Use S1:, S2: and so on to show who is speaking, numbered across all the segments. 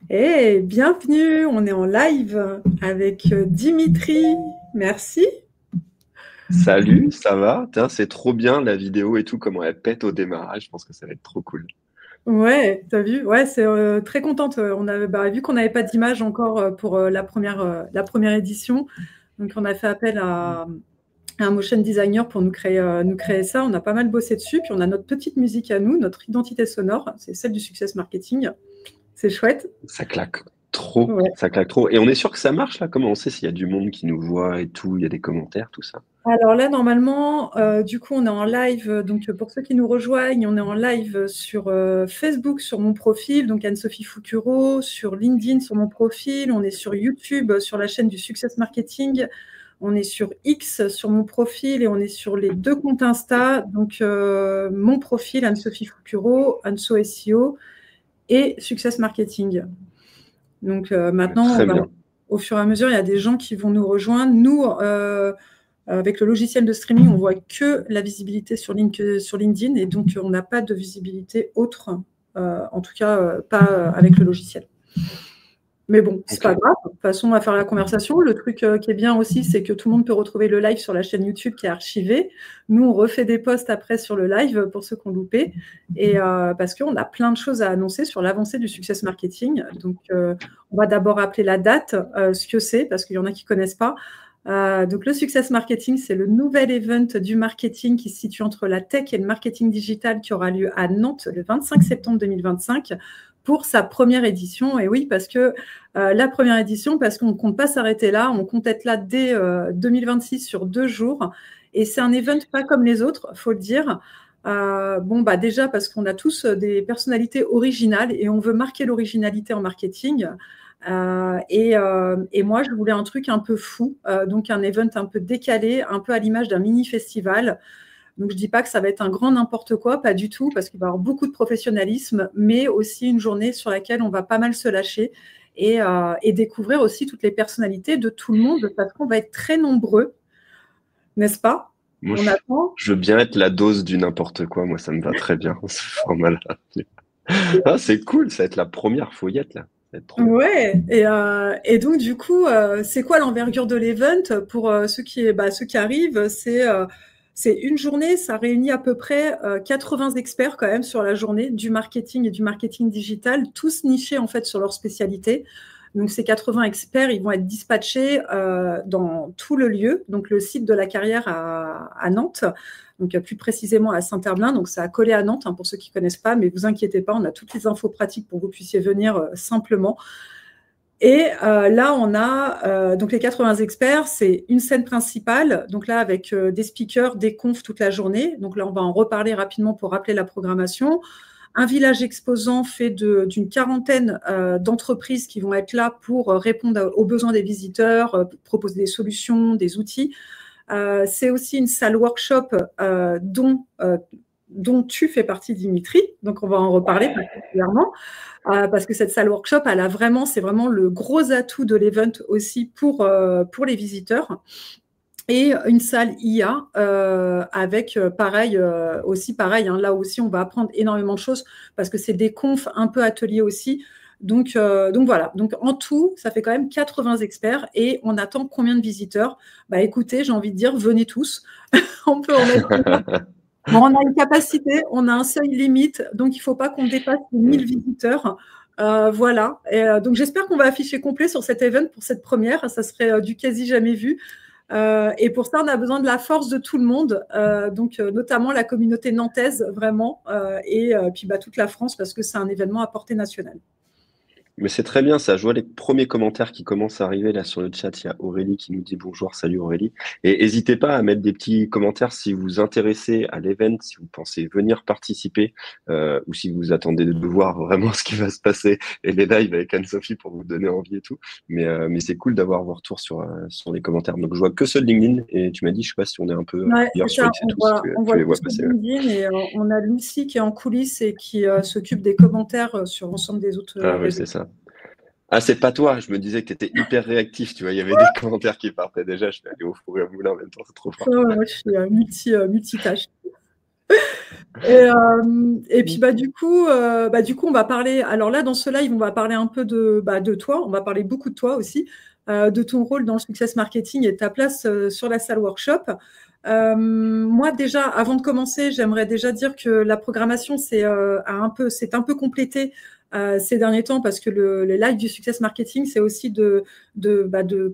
S1: Et bienvenue, on est en live avec Dimitri. Merci.
S2: Salut, ça va? Tiens, c'est trop bien la vidéo et tout, comment elle pète au démarrage. Je pense que ça va être trop cool.
S1: Ouais, t'as vu? Ouais, c'est très contente. On avait vu qu'on n'avait pas d'image encore pour la première édition. Donc on a fait appel à un motion designer pour nous créer ça. On a pas mal bossé dessus. Puis on a notre petite musique à nous, notre identité sonore. C'est celle du Success Marketing. C'est chouette.
S2: Ça claque trop,
S1: Ouais.
S2: ça claque trop. Et on est sûr que ça marche là? Comment on sait s'il y a du monde qui nous voit et tout, il y a des commentaires, tout ça?
S1: Alors là, normalement, du coup, on est en live. Donc, pour ceux qui nous rejoignent, on est en live sur Facebook, sur mon profil, donc Anne-Sophie Foucureau, sur LinkedIn, sur mon profil. On est sur YouTube, sur la chaîne du Success Marketing. On est sur X, sur mon profil, et on est sur les deux comptes Insta. Donc, mon profil, Anne-Sophie Foucureau, Anso SEO et Success Marketing. Donc, maintenant,
S2: Très bien.
S1: au fur et à mesure, il y a des gens qui vont nous rejoindre. Nous, avec le logiciel de streaming, on voit que la visibilité sur LinkedIn et donc on n'a pas de visibilité autre, en tout cas pas avec le logiciel. Mais bon, c'est
S2: Ok.
S1: pas grave. De toute façon, on va faire la conversation. Le truc qui est bien aussi, c'est que tout le monde peut retrouver le live sur la chaîne YouTube qui est archivée. Nous, on refait des posts après sur le live pour ceux qui ont loupé. Et parce qu'on a plein de choses à annoncer sur l'avancée du success marketing. Donc, on va d'abord appeler la date, ce que c'est, parce qu'il y en a qui ne connaissent pas. Donc, le Success Marketing, c'est le nouvel event du marketing qui se situe entre la tech et le marketing digital qui aura lieu à Nantes le 25 septembre 2025 pour sa première édition. Et oui, parce que la première édition, parce qu'on ne compte pas s'arrêter là, on compte être là dès 2026 sur 2 jours. Et c'est un event pas comme les autres, il faut le dire. Déjà parce qu'on a tous des personnalités originales et on veut marquer l'originalité en marketing. Et moi, je voulais un truc un peu fou, donc un event un peu décalé, un peu à l'image d'un mini-festival. Donc, je ne dis pas que ça va être un grand n'importe quoi, pas du tout, parce qu'il va y avoir beaucoup de professionnalisme, mais aussi une journée sur laquelle on va pas mal se lâcher et découvrir aussi toutes les personnalités de tout le monde, parce qu'on va être très nombreux, n'est-ce pas?
S2: Moi,
S1: On attend.
S2: je veux bien être la dose du n'importe quoi. Moi, ça me va très bien, ce format-là. Ah, c'est cool, ça va être la première fouillette là. Ça va être trop bien.
S1: Ouais, et donc du coup, c'est quoi l'envergure de l'event pour ceux qui arrivent? C'est une journée, ça réunit à peu près 80 experts quand même sur la journée du marketing et du marketing digital, tous nichés en fait sur leur spécialité. Donc ces 80 experts, ils vont être dispatchés dans tout le lieu, donc le site de la carrière à Nantes, donc plus précisément à Saint-Herblain, donc ça a collé à Nantes, hein, pour ceux qui ne connaissent pas, mais vous inquiétez pas, on a toutes les infos pratiques pour que vous puissiez venir simplement. Et là, on a donc les 80 experts, c'est une scène principale, donc là avec des speakers, des confs toute la journée, donc là on va en reparler rapidement pour rappeler la programmation. Un village exposant fait d'une quarantaine d'entreprises qui vont être là pour répondre aux besoins des visiteurs, proposer des solutions, des outils. C'est aussi une salle workshop dont tu fais partie, Dimitri. Donc, on va en reparler particulièrement parce que cette salle workshop, c'est vraiment le gros atout de l'event aussi pour les visiteurs. Et une salle IA avec pareil, hein, là aussi, on va apprendre énormément de choses parce que c'est des confs un peu ateliers aussi. Donc voilà, donc en tout, ça fait quand même 80 experts et on attend combien de visiteurs? Bah écoutez, j'ai envie de dire, venez tous. On peut en mettre. Bon, on a une capacité, on a un seuil limite, donc il ne faut pas qu'on dépasse les 1000 visiteurs. Voilà. Donc j'espère qu'on va afficher complet sur cet event pour cette première. Ça serait du quasi jamais vu. Et pour ça, on a besoin de la force de tout le monde, notamment la communauté nantaise, vraiment, et puis toute la France, parce que c'est un événement à portée nationale.
S2: Mais c'est très bien ça. Je vois les premiers commentaires qui commencent à arriver là sur le chat. Il y a Aurélie qui nous dit bonjour, salut Aurélie. Et n'hésitez pas à mettre des petits commentaires si vous vous intéressez à l'event, si vous pensez venir participer ou si vous attendez de voir vraiment ce qui va se passer et les lives avec Anne-Sophie pour vous donner envie et tout. Mais c'est cool d'avoir vos retours sur les commentaires. Donc je vois que sur LinkedIn et tu m'as dit, je sais pas si on est un peu
S1: Ouais, c'est
S2: ailleurs sur
S1: ça.
S2: X et tout, si
S1: On
S2: tu
S1: voit
S2: les
S1: que
S2: vois
S1: sur
S2: passer.
S1: LinkedIn et on a Lucie qui est en coulisses et qui s'occupe des commentaires sur l'ensemble des autres
S2: Ah oui,
S1: réseaux.
S2: c'est ça. Ah, c'est pas toi, je me disais que tu étais hyper réactif, tu vois, il y avait des commentaires qui partaient déjà, je vais aller au four et au moulin en même temps, c'est trop fort.
S1: Moi, je suis multitâche. Et puis du coup, on va parler. Alors là, dans ce live, on va parler un peu de toi. On va parler beaucoup de toi aussi, de ton rôle dans le success marketing et de ta place sur la salle workshop. Moi, déjà, avant de commencer, j'aimerais déjà dire que la programmation c'est un peu complété ces derniers temps parce que les lives du success marketing, c'est aussi de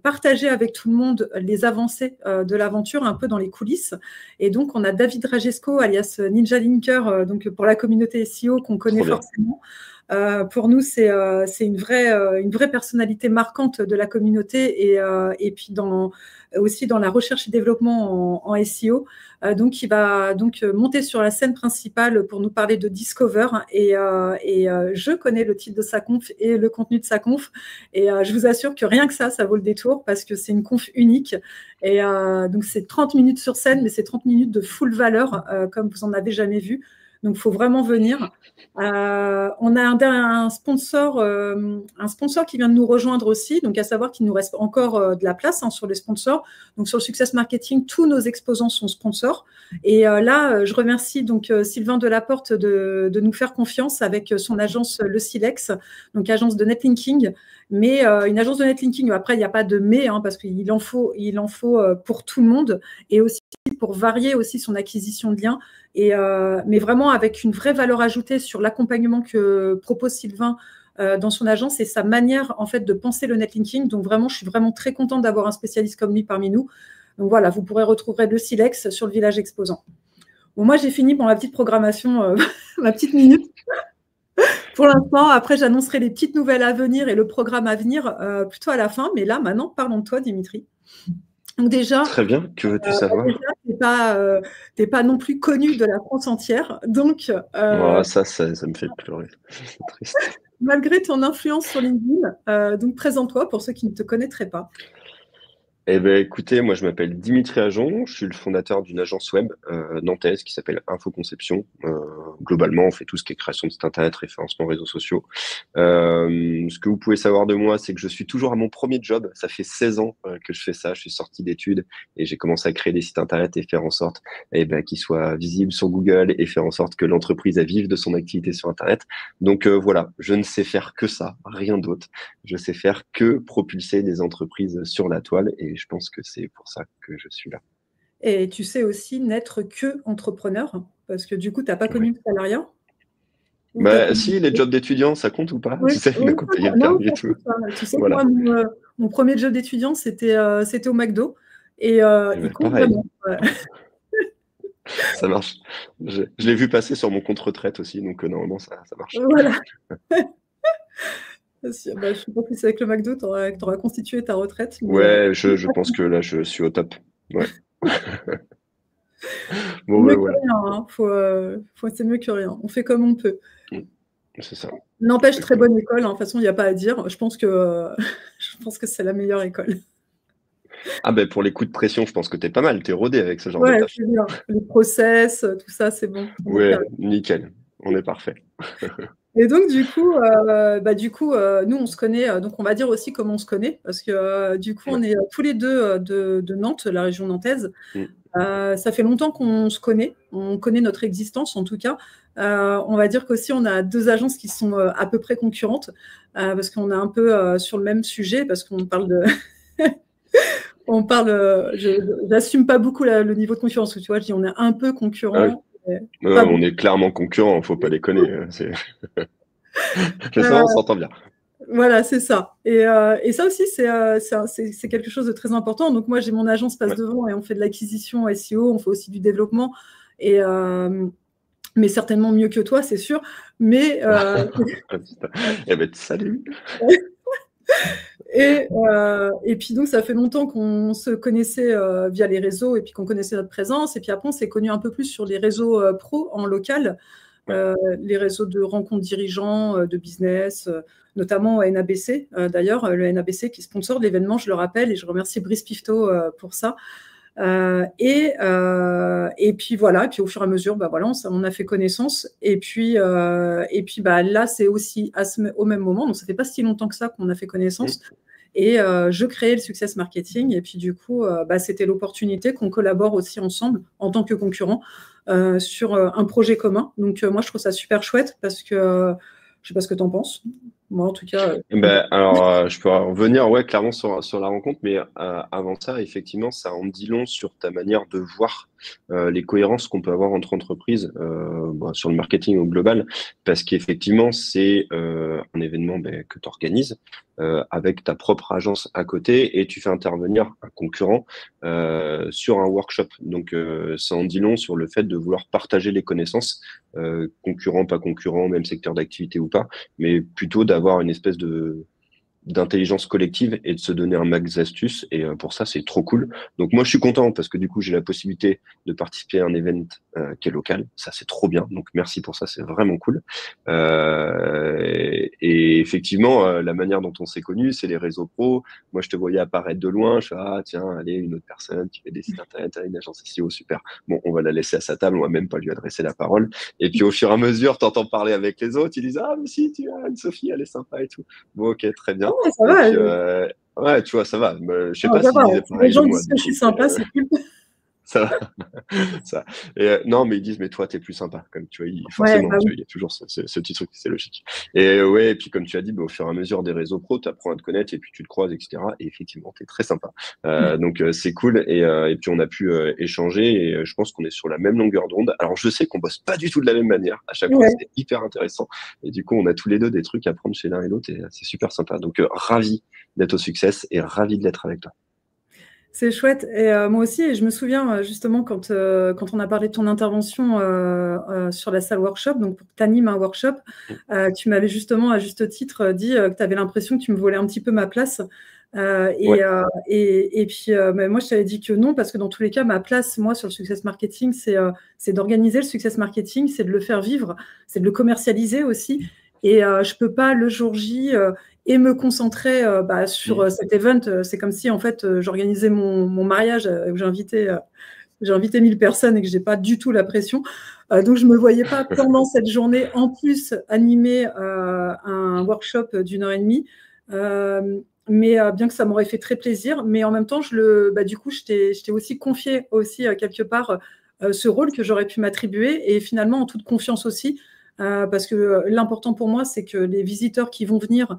S1: partager avec tout le monde les avancées de l'aventure un peu dans les coulisses. Et donc, on a David Rajesco, alias Ninja Linker, donc pour la communauté SEO qu'on connaît forcément. Pour nous, c'est une vraie personnalité marquante de la communauté et puis aussi dans la recherche et développement en SEO. Donc, il va monter sur la scène principale pour nous parler de Discover. Et je connais le titre de sa conf et le contenu de sa conf. Et je vous assure que rien que ça vaut le détour parce que c'est une conf unique. Et donc, c'est 30 minutes sur scène, mais c'est 30 minutes de full valeur, comme vous en avez jamais vu. Donc, il faut vraiment venir. On a un sponsor qui vient de nous rejoindre aussi, donc à savoir qu'il nous reste encore de la place sur les sponsors. Donc sur le Success Marketing, tous nos exposants sont sponsors. Et là, je remercie donc Sylvain Delaporte de nous faire confiance avec son agence Le Silex, donc agence de netlinking. Mais une agence de netlinking, après, il n'y a pas de mais, parce qu'il en faut pour tout le monde et aussi pour varier aussi son acquisition de liens. Mais vraiment avec une vraie valeur ajoutée sur l'accompagnement que propose Sylvain dans son agence et sa manière en fait de penser le netlinking. Donc vraiment, je suis vraiment très contente d'avoir un spécialiste comme lui parmi nous. Donc voilà, vous pourrez retrouver le Silex sur le village exposant. Bon, moi j'ai fini pour ma petite programmation, ma petite minute. Pour l'instant, après j'annoncerai les petites nouvelles à venir et le programme à venir plutôt à la fin. Mais là, maintenant, parlons de toi, Dimitri. Donc déjà,
S2: très bien, que veux-tu savoir?
S1: T'es pas non plus connu de la France entière, donc
S2: ça me fait pleurer, c'est triste.
S1: Malgré ton influence sur LinkedIn, donc présente-toi pour ceux qui ne te connaîtraient pas.
S2: Eh ben, écoutez, moi je m'appelle Dimitri Ajon, je suis le fondateur d'une agence web nantaise qui s'appelle Infoconception. Globalement, on fait tout ce qui est création de site internet, référencement, réseaux sociaux. Ce que vous pouvez savoir de moi, c'est que je suis toujours à mon premier job. Ça fait 16 ans que je fais ça. Je suis sorti d'études et j'ai commencé à créer des sites internet et faire en sorte qu'ils soient visibles sur Google et faire en sorte que l'entreprise vive de son activité sur internet. Donc voilà, je ne sais faire que ça, rien d'autre. Je sais faire que propulser des entreprises sur la toile et je pense que c'est pour ça que je suis là.
S1: Et tu sais aussi n'être que entrepreneur, parce que du coup, tu n'as pas connu le salariat.
S2: Si, les jobs d'étudiants, ça compte ou pas?
S1: Oui,
S2: tu sais, on a payé le permis et tout.
S1: Tu sais, voilà. Moi, mon premier job d'étudiant, c'était au McDo. Et il compte vraiment. Ouais.
S2: Ça marche. Je l'ai vu passer sur mon compte retraite aussi, donc normalement, ça marche.
S1: Voilà. Je sais pas si avec le McDo, tu auras constitué ta retraite. Mais
S2: ouais, je pense que là, je suis au top. Ouais.
S1: Bon, mieux que rien, c'est mieux que rien. On fait comme on peut.
S2: C'est ça.
S1: N'empêche, très bonne école. De toute façon, il n'y a pas à dire. Je pense que c'est la meilleure école.
S2: Ah ben pour les coups de pression, je pense que tu es pas mal. Tu es rodé avec ce genre de tâches.
S1: C'est bien. Les process, tout ça, c'est bon.
S2: Ouais, nickel. On est parfait.
S1: Et donc, du coup, nous, on se connaît. Donc, on va dire aussi comment on se connaît. Parce que, du coup, on est tous les deux de Nantes, la région nantaise. Ça fait longtemps qu'on se connaît. On connaît notre existence, en tout cas. On va dire qu'aussi, on a deux agences qui sont à peu près concurrentes. Parce qu'on est un peu sur le même sujet. Parce qu'on parle de... j'assume pas beaucoup le niveau de concurrence. Tu vois, je dis on est un peu concurrents.
S2: On est clairement concurrents, faut pas déconner. Mais ça, on s'entend bien.
S1: Voilà, c'est ça. Et ça aussi, c'est quelque chose de très important. Donc moi, j'ai mon agence passe devant et on fait de l'acquisition SEO, on fait aussi du développement. Mais certainement mieux que toi, c'est sûr. Mais
S2: salut.
S1: Et puis donc, ça fait longtemps qu'on se connaissait via les réseaux et puis qu'on connaissait notre présence. Et puis après, on s'est connus un peu plus sur les réseaux pro en local, les réseaux de rencontres dirigeants, de business, notamment NABC. D'ailleurs, le NABC qui sponsor l'événement, je le rappelle, et je remercie Brice Pifto pour ça. Et puis voilà, et puis au fur et à mesure, on a fait connaissance. Et puis là, c'est aussi au même moment, donc ça fait pas si longtemps que ça qu'on a fait connaissance. Et je créais le success marketing. Et puis du coup, c'était l'opportunité qu'on collabore aussi ensemble en tant que concurrents sur un projet commun. Donc moi, je trouve ça super chouette parce que je sais pas ce que tu en penses. Moi, en tout cas,
S2: Ben, alors, je peux revenir, ouais, clairement sur la rencontre, mais avant ça, effectivement, ça en dit long sur ta manière de voir les cohérences qu'on peut avoir entre entreprises sur le marketing au global, parce qu'effectivement, c'est un événement que tu organises avec ta propre agence à côté et tu fais intervenir un concurrent sur un workshop. Donc, ça en dit long sur le fait de vouloir partager les connaissances, concurrent, pas concurrent, même secteur d'activité ou pas, mais plutôt d'avoir une espèce de d'intelligence collective et de se donner un max d'astuces. Et pour ça, c'est trop cool. Donc moi, je suis content parce que du coup, j'ai la possibilité de participer à un event qui est local. Ça, c'est trop bien. Donc merci pour ça, c'est vraiment cool. Et effectivement, la manière dont on s'est connus, c'est les réseaux pro. Moi, je te voyais apparaître de loin. Je fais, ah tiens, allez, une autre personne qui fait des sites internet, une agence SEO, super. Bon, on va la laisser à sa table, on va même pas lui adresser la parole. Et puis au fur et à mesure, t'entends parler avec les autres, ils disent, ah mais si, tu as une Sophie, elle est sympa et tout. Bon, ok, très bien.
S1: ouais, ça
S2: Et
S1: va.
S2: puis, ouais, tu vois, ça va. Je sais pas
S1: Ça
S2: s'ils
S1: va.
S2: disaient
S1: Si les
S2: pareil de
S1: gens
S2: moi,
S1: disent
S2: du
S1: que je
S2: coup,
S1: suis
S2: mais
S1: sympa, c'est cool.
S2: ça va. Ça. Et, non, mais ils disent, mais toi, t'es plus sympa. Comme tu vois,
S1: Ouais,
S2: forcément,
S1: bah
S2: tu
S1: oui.
S2: vois, il y a toujours ce petit truc, c'est logique. Et ouais, et puis comme tu as dit, au fur et à mesure des réseaux pro, tu apprends à te connaître et puis tu te croises, etc. Et effectivement, t'es très sympa. Donc c'est cool. Et puis on a pu échanger et je pense qu'on est sur la même longueur d'onde. Alors je sais qu'on bosse pas du tout de la même manière. À chaque fois,
S1: Ouais.
S2: c'est hyper intéressant. Et du coup, on a tous les deux des trucs à prendre chez l'un et l'autre et c'est super sympa. Donc ravi d'être au Success et ravi de l'être avec toi.
S1: C'est chouette. Et moi aussi, et je me souviens justement quand on a parlé de ton intervention sur la salle workshop, donc pour que tu animes un workshop, tu m'avais justement à juste titre dit que tu avais l'impression que tu me volais un petit peu ma place.
S2: Ouais.
S1: Et puis, mais moi, je t'avais dit que non, parce que dans tous les cas, ma place, moi, sur le success marketing, c'est d'organiser le success marketing, c'est de le faire vivre, c'est de le commercialiser aussi. Et je peux pas le jour J et me concentrer sur
S2: Mm.
S1: cet event. C'est comme si, en fait, j'organisais mon mariage, que j'ai invité 1000 personnes et que j'ai pas du tout la pression. Donc, je me voyais pas pendant cette journée, en plus, animer un workshop d'une heure et demie. Mais bien que ça m'aurait fait très plaisir, mais en même temps, du coup, je t'ai aussi confié aussi quelque part ce rôle que j'aurais pu m'attribuer et finalement en toute confiance aussi, parce que l'important pour moi, c'est que les visiteurs qui vont venir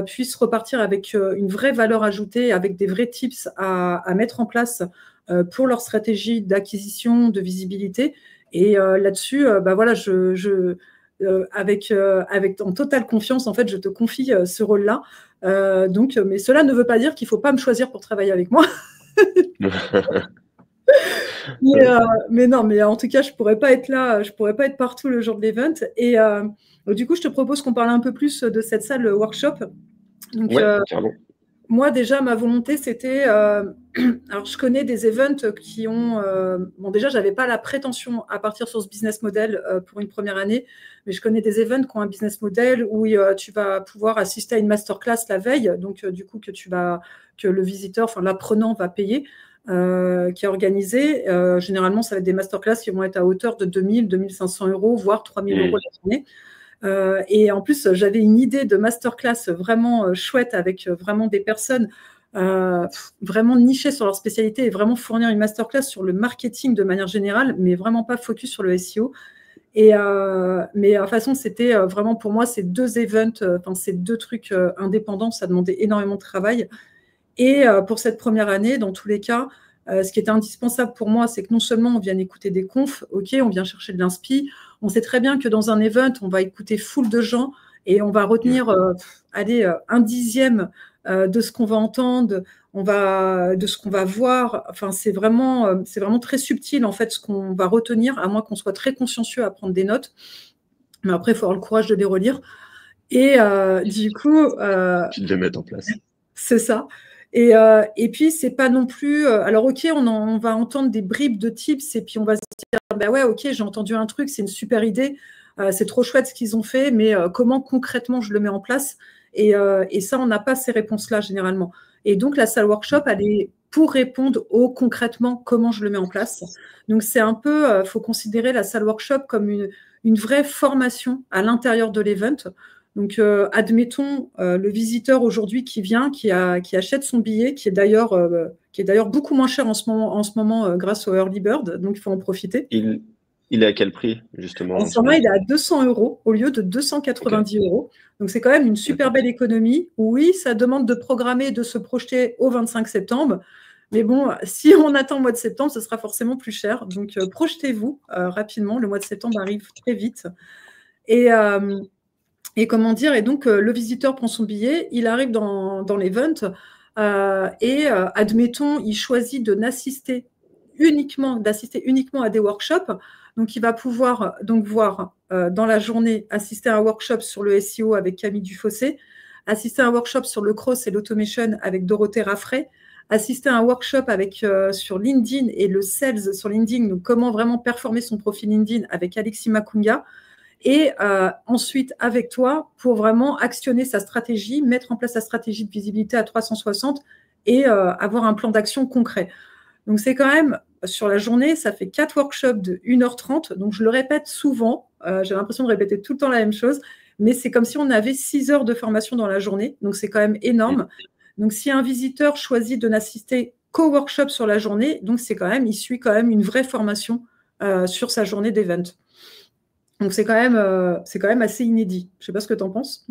S1: puissent repartir avec une vraie valeur ajoutée, avec des vrais tips à mettre en place pour leur stratégie d'acquisition, de visibilité. Et là-dessus, voilà, avec en totale confiance, en fait, je te confie ce rôle-là. Mais cela ne veut pas dire qu'il ne faut pas me choisir pour travailler avec moi. Mais non, mais en tout cas, je pourrais pas être là, je pourrais pas être partout le jour de l'event. Et du coup, je te propose qu'on parle un peu plus de cette salle workshop. Donc,
S2: Ouais, carrément.
S1: moi, déjà, ma volonté, c'était. Alors, je connais des events qui ont. Bon, déjà, j'avais pas la prétention à partir sur ce business model pour une première année, mais je connais des events qui ont un business model où tu vas pouvoir assister à une masterclass la veille, donc du coup, que le visiteur, enfin, l'apprenant va payer, qui est organisé. Généralement, ça va être des masterclass qui vont être à hauteur de 2000, 2500 euros, voire 3000 euros
S2: Mm.
S1: la journée. Et en plus, j'avais une idée de masterclass vraiment chouette avec vraiment des personnes vraiment nichées sur leur spécialité et vraiment fournir une masterclass sur le marketing de manière générale, mais vraiment pas focus sur le SEO. Mais de toute façon, c'était vraiment pour moi ces deux events, ces deux trucs indépendants, ça demandait énormément de travail. Et pour cette première année, dans tous les cas, ce qui était indispensable pour moi, c'est que non seulement on vient écouter des confs, ok, on vient chercher de l'inspi, on sait très bien que dans un event, on va écouter full de gens et on va
S2: Ouais.
S1: retenir un dixième de ce qu'on va entendre, de ce qu'on va voir. Enfin, c'est vraiment très subtil en fait ce qu'on va retenir, à moins qu'on soit très consciencieux à prendre des notes. Mais après, il faut avoir le courage de les relire. Et du coup,
S2: Tu devais mettre en place.
S1: c'est ça. Et puis, c'est pas non plus. Alors, ok, on va entendre des bribes de tips et puis on va se dire, bah ouais, ok, j'ai entendu un truc, c'est une super idée, c'est trop chouette ce qu'ils ont fait, mais comment concrètement je le mets en place et ça, on n'a pas ces réponses-là généralement. Et donc, la salle workshop, elle est pour répondre au concrètement comment je le mets en place. Donc, c'est un peu, faut considérer la salle workshop comme une vraie formation à l'intérieur de l'event. Donc, admettons le visiteur aujourd'hui qui vient, qui achète son billet, qui est d'ailleurs beaucoup moins cher en ce moment grâce au Early Bird, donc il faut en profiter.
S2: Il est à quel prix, justement,
S1: En
S2: en
S1: ce
S2: ce
S1: moment,
S2: moment?
S1: il est à 200 € au lieu de 290 €. Donc, c'est quand même une super
S2: D'accord.
S1: belle économie. Oui, ça demande de programmer, de se projeter au 25 septembre. Mais bon, si on attend le mois de septembre, ce sera forcément plus cher. Donc, projetez-vous rapidement. Le mois de septembre arrive très vite. Et comment dire, et donc le visiteur prend son billet, il arrive dans l'event et admettons, il choisit d'assister uniquement à des workshops. Donc, il va pouvoir donc voir dans la journée assister à un workshop sur le SEO avec Camille Dufossé, assister à un workshop sur le cross et l'automation avec Dorothée Raffray, assister à un workshop sur LinkedIn et le sales sur LinkedIn, donc comment vraiment performer son profil LinkedIn avec Alexis Makunga. Et ensuite, avec toi, pour vraiment actionner sa stratégie, mettre en place sa stratégie de visibilité à 360 et avoir un plan d'action concret. Donc, c'est quand même, sur la journée, ça fait 4 workshops de 1h30. Donc, je le répète souvent. J'ai l'impression de répéter tout le temps la même chose. Mais c'est comme si on avait 6 heures de formation dans la journée. Donc, c'est quand même énorme. Donc, si un visiteur choisit de n'assister qu'au workshop sur la journée, donc il suit quand même une vraie formation sur sa journée d'event. Donc, c'est quand même assez inédit. Je ne sais pas ce que tu en penses.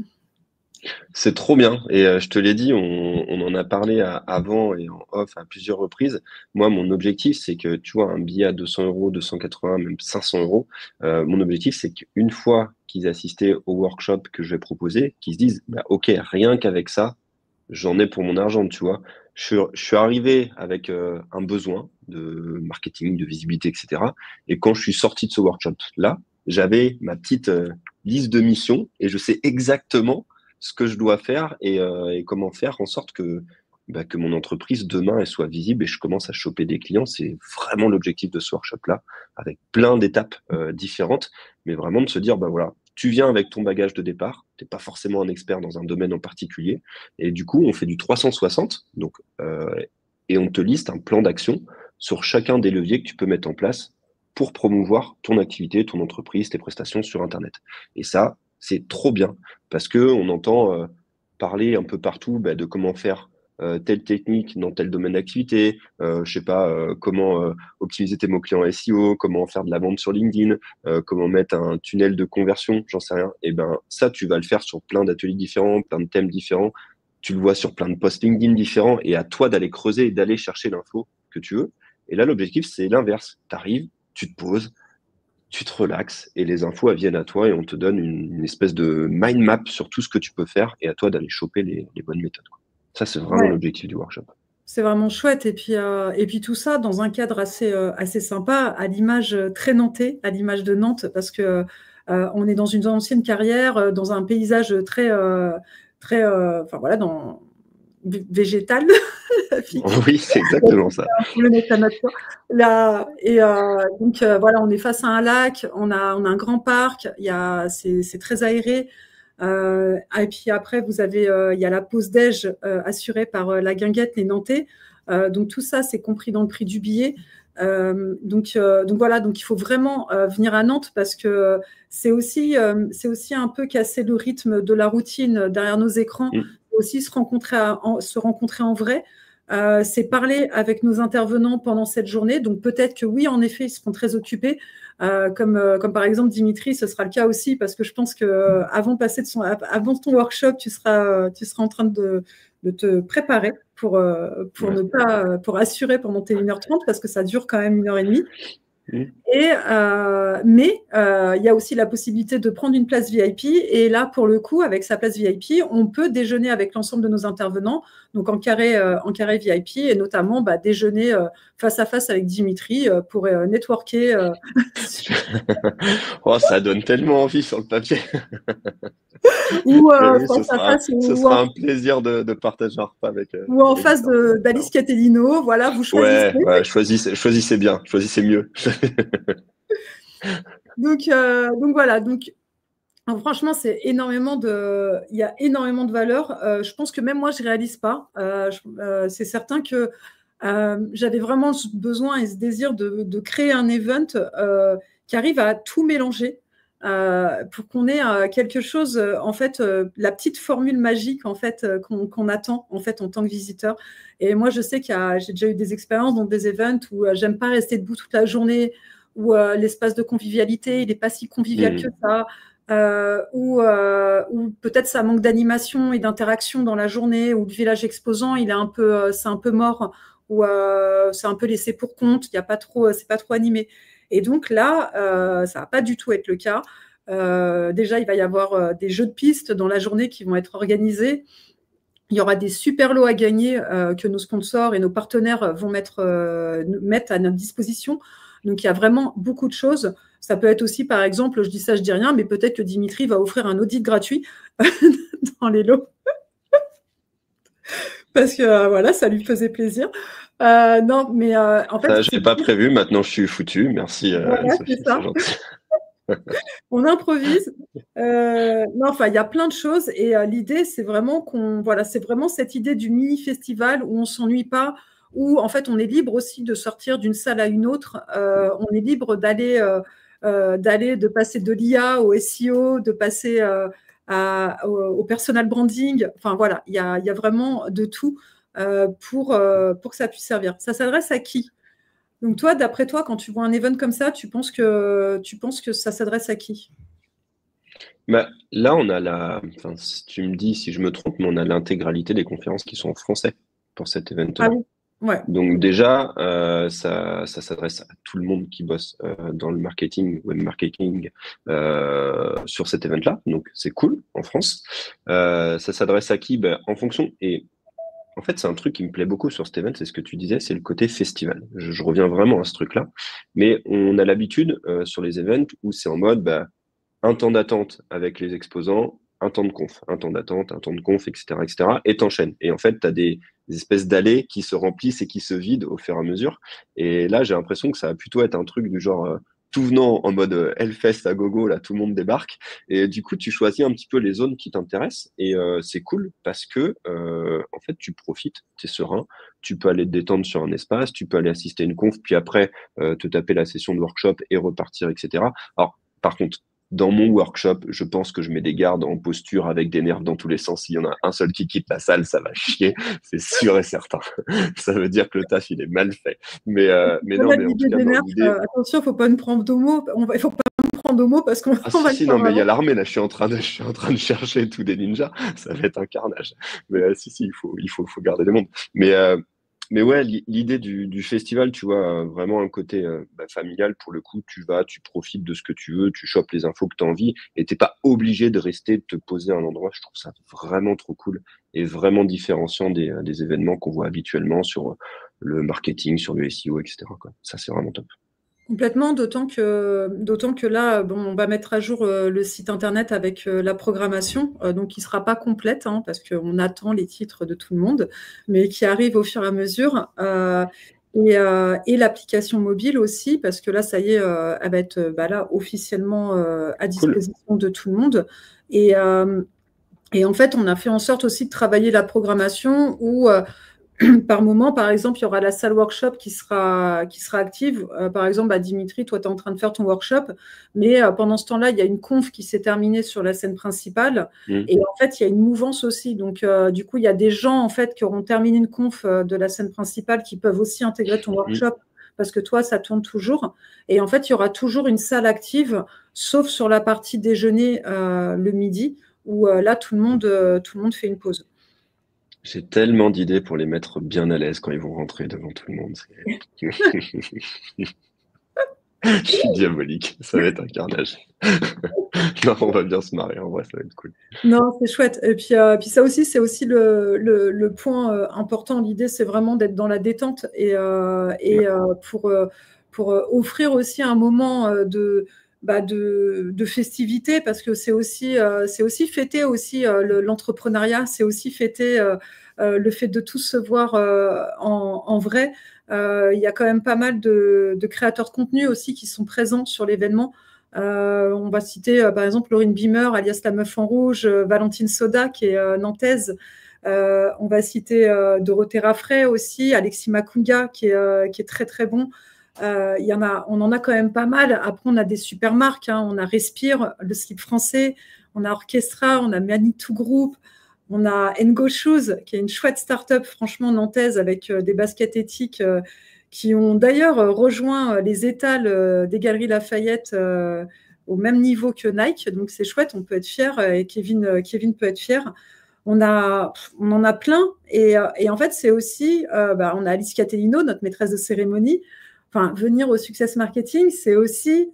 S2: C'est trop bien. Et je te l'ai dit, on en a parlé avant et en off à plusieurs reprises. Moi, mon objectif, c'est que, tu vois, un billet à 200 €, 280, même 500 €, mon objectif, c'est qu'une fois qu'ils assistaient au workshop que je vais proposer, qu'ils se disent, bah, OK, rien qu'avec ça, j'en ai pour mon argent, tu vois. Je suis arrivé avec un besoin de marketing, de visibilité, etc. Et quand je suis sorti de ce workshop-là, j'avais ma petite liste de missions et je sais exactement ce que je dois faire et comment faire en sorte que mon entreprise demain elle soit visible et je commence à choper des clients. C'est vraiment l'objectif de ce workshop-là, avec plein d'étapes différentes, mais vraiment de se dire, bah voilà, tu viens avec ton bagage de départ, tu n'es pas forcément un expert dans un domaine en particulier, et du coup, on fait du 360, donc, et on te liste un plan d'action sur chacun des leviers que tu peux mettre en place pour promouvoir ton activité, ton entreprise, tes prestations sur Internet. Et ça, c'est trop bien parce que on entend parler un peu partout bah, de comment faire telle technique dans tel domaine d'activité, je sais pas comment optimiser tes mots-clients SEO, comment faire de la vente sur LinkedIn, comment mettre un tunnel de conversion, j'en sais rien. Et ben ça, tu vas le faire sur plein d'ateliers différents, plein de thèmes différents. Tu le vois sur plein de posts LinkedIn différents et à toi d'aller creuser et d'aller chercher l'info que tu veux. Et là, l'objectif, c'est l'inverse. Tu arrives, tu te poses, tu te relaxes et les infos elles viennent à toi et on te donne une espèce de mind map sur tout ce que tu peux faire et à toi d'aller choper les bonnes méthodes, quoi. Ça, c'est vraiment
S1: Ouais.
S2: l'objectif du workshop.
S1: C'est vraiment chouette. Et puis tout ça dans un cadre assez sympa, à l'image très nantais, à l'image de Nantes, parce que on est dans une ancienne carrière, dans un paysage enfin voilà, végétal.
S2: Oui, c'est exactement ça.
S1: Le avec la nature. Là, et donc voilà, on est face à un lac, on a un grand parc, c'est très aéré. Et puis après, il y a la pause déj assurée par la guinguette, les Nantais. Donc tout ça, c'est compris dans le prix du billet. Donc voilà, donc il faut vraiment venir à Nantes parce que c'est aussi un peu casser le rythme de la routine derrière nos écrans,
S2: Mm.
S1: aussi se rencontrer en vrai. C'est parler avec nos intervenants pendant cette journée. Donc peut-être que oui, en effet, ils seront très occupés. Comme par exemple Dimitri, ce sera le cas aussi parce que je pense que avant ton workshop, tu seras en train de te préparer
S2: Ouais.
S1: pour assurer pendant tes 1h30 parce que ça dure quand même 1h30.
S2: Mm.
S1: Mais il y a aussi la possibilité de prendre une place VIP. Et là, pour le coup, avec sa place VIP, on peut déjeuner avec l'ensemble de nos intervenants, donc en carré VIP, et notamment déjeuner face à face avec Dimitri pour networker.
S2: Oh, ça donne tellement envie sur le papier.
S1: Ou
S2: Mais oui,
S1: face à face
S2: ce sera un plaisir de partager un repas avec
S1: ou en
S2: avec
S1: face
S2: différentes
S1: d'Alice
S2: personnes.
S1: Catellino. Voilà, vous choisissez.
S2: Ouais, ouais, choisissez bien, choisissez mieux.
S1: Donc voilà. Donc, franchement, il y a énormément de valeur. Je pense que même moi, je ne réalise pas. C'est certain que j'avais vraiment ce besoin et ce désir de créer un event qui arrive à tout mélanger. pour qu'on ait quelque chose, en fait, la petite formule magique en fait qu'on attend en fait en tant que visiteur. Et moi, je sais j'ai déjà eu des expériences dans des events où j'aime pas rester debout toute la journée, où l'espace de convivialité, il n'est pas si convivial que ça, où peut-être ça manque d'animation et d'interaction dans la journée, où le village exposant, il est c'est un peu mort, où c'est un peu laissé pour compte, il y a pas trop, c'est pas trop animé. Et donc là, ça va pas du tout être le cas. Déjà, il va y avoir des jeux de pistes dans la journée qui vont être organisés. Il y aura des super lots à gagner que nos sponsors et nos partenaires vont mettre à notre disposition. Donc, il y a vraiment beaucoup de choses. Ça peut être aussi, par exemple, je dis ça, je dis rien, mais peut-être que Dimitri va offrir un audit gratuit dans les lots. Parce que voilà, ça lui faisait plaisir. Non, mais en fait,
S2: Ça, je n'avais pas prévu. Maintenant, je suis foutu. Merci,
S1: voilà,
S2: Sophie,
S1: c'est
S2: c'est
S1: ça.
S2: gentil.
S1: On improvise. Non, enfin, il y a plein de choses. Et l'idée, c'est vraiment c'est vraiment cette idée du mini-festival où on ne s'ennuie pas, où en fait, on est libre aussi de sortir d'une salle à une autre. On est libre de passer de l'IA au SEO, de passer au personal branding. Enfin, voilà, il y a vraiment de tout pour que ça puisse servir. Ça s'adresse à qui? Donc toi, d'après toi, quand tu vois un event comme ça, tu penses que ça s'adresse à qui?
S2: Bah, là, enfin, si tu me dis si je me trompe, mais on a l'intégralité des conférences qui sont en français pour cet
S1: Ah
S2: event-là.
S1: oui, ouais.
S2: Donc déjà, ça s'adresse à tout le monde qui bosse dans le marketing, web marketing, sur cet event-là. Donc c'est cool en France. Ça s'adresse à qui? Ben, en fonction. Et en fait, c'est un truc qui me plaît beaucoup sur cet event, c'est ce que tu disais, c'est le côté festival. Je reviens vraiment à ce truc-là. Mais on a l'habitude sur les events où c'est en mode bah, un temps d'attente avec les exposants, un temps de conf, un temps d'attente, un temps de conf, etc., etc., et t'enchaînes. Et en fait, tu as des espèces d'allées qui se remplissent et qui se vident au fur et à mesure. Et là, j'ai l'impression que ça va plutôt être un truc du genre tout venant en mode Hellfest à gogo, là, tout le monde débarque. Et du coup, tu choisis un petit peu les zones qui t'intéressent. Et c'est cool parce que, en fait, tu profites, tu es serein, tu peux aller te détendre sur un espace, tu peux aller assister à une conf, puis après, te taper la session de workshop et repartir, etc. Alors, par contre, dans mon workshop, je pense que je mets des gardes en posture avec des nerfs dans tous les sens. S'il y en a un seul qui quitte la salle, ça va chier, c'est sûr et certain. Ça veut dire que le taf, il est mal fait. Mais non, mais en tout
S1: L'idée
S2: cas,
S1: des
S2: dans
S1: nerfs,
S2: l'idée.
S1: attention, il ne faut pas nous prendre au mot. Il faut pas nous prendre au mot parce qu'on
S2: Ah
S1: on
S2: si,
S1: va le
S2: si,
S1: faire
S2: non, mais il y a
S1: vraiment.
S2: l'armée, là, je suis en train de chercher tous des ninjas. Ça va être un carnage. Mais si, si, faut garder le monde. Mais ouais, l'idée du festival, tu vois, vraiment un côté bah, familial pour le coup, tu profites de ce que tu veux, tu chopes les infos que tu as envie et t'es pas obligé de rester, de te poser à un endroit. Je trouve ça vraiment trop cool et vraiment différenciant des événements qu'on voit habituellement sur le marketing, sur le SEO, etc., quoi. Ça, c'est vraiment top.
S1: Complètement, d'autant que là, bon, on va mettre à jour le site internet avec la programmation, donc qui sera pas complète, hein, parce qu'on attend les titres de tout le monde, mais qui arrive au fur et à mesure. Et l'application mobile aussi, parce que là, ça y est, elle va être bah, là officiellement à
S2: Cool.
S1: disposition de tout le monde. Et, euh, et en fait, on a fait en sorte aussi de travailler la programmation où par moment, par exemple, il y aura la salle workshop qui sera active. Par exemple, bah, Dimitri, toi, tu es en train de faire ton workshop, mais pendant ce temps-là, il y a une conf qui s'est terminée sur la scène principale.
S2: Mm.
S1: Et en fait, il y a une mouvance aussi. Donc, du coup, il y a des gens en fait qui auront terminé une conf de la scène principale qui peuvent aussi intégrer ton
S2: Mm.
S1: workshop parce que toi, ça tourne toujours. Et en fait, il y aura toujours une salle active, sauf sur la partie déjeuner le midi, où là, tout le monde fait une pause.
S2: J'ai tellement d'idées pour les mettre bien à l'aise quand ils vont rentrer devant tout le monde. Je suis diabolique, ça va être un carnage. Non, on va bien se marrer, en vrai, ça va être cool.
S1: Non, c'est chouette. Et puis ça aussi, c'est aussi le point important. L'idée, c'est vraiment d'être dans la détente
S2: Ouais,
S1: pour offrir aussi un moment de festivité parce que c'est aussi fêter aussi l'entrepreneuriat, c'est aussi fêter le fait de tous se voir en vrai. Il y a quand même pas mal de créateurs de contenu aussi qui sont présents sur l'événement. On va citer par exemple Laurine Beamer, alias la meuf en rouge, Valentine Soda, qui est nantaise. On va citer Dorothée Raffray aussi, Alexis Makunga, qui est très très bon. On en a quand même pas mal. Après, on a des super marques, hein. On a Respire, le slip français, on a Orchestra, on a Manitou Group, on a Ngo Shoes, qui est une chouette start-up, franchement, nantaise, avec des baskets éthiques qui ont d'ailleurs rejoint les étals des Galeries Lafayette au même niveau que Nike. Donc, c'est chouette, on peut être fier et Kevin peut être fier. On en a plein. Et en fait, c'est aussi, on a Alice Catellino, notre maîtresse de cérémonie. Enfin, venir au Success Marketing, c'est aussi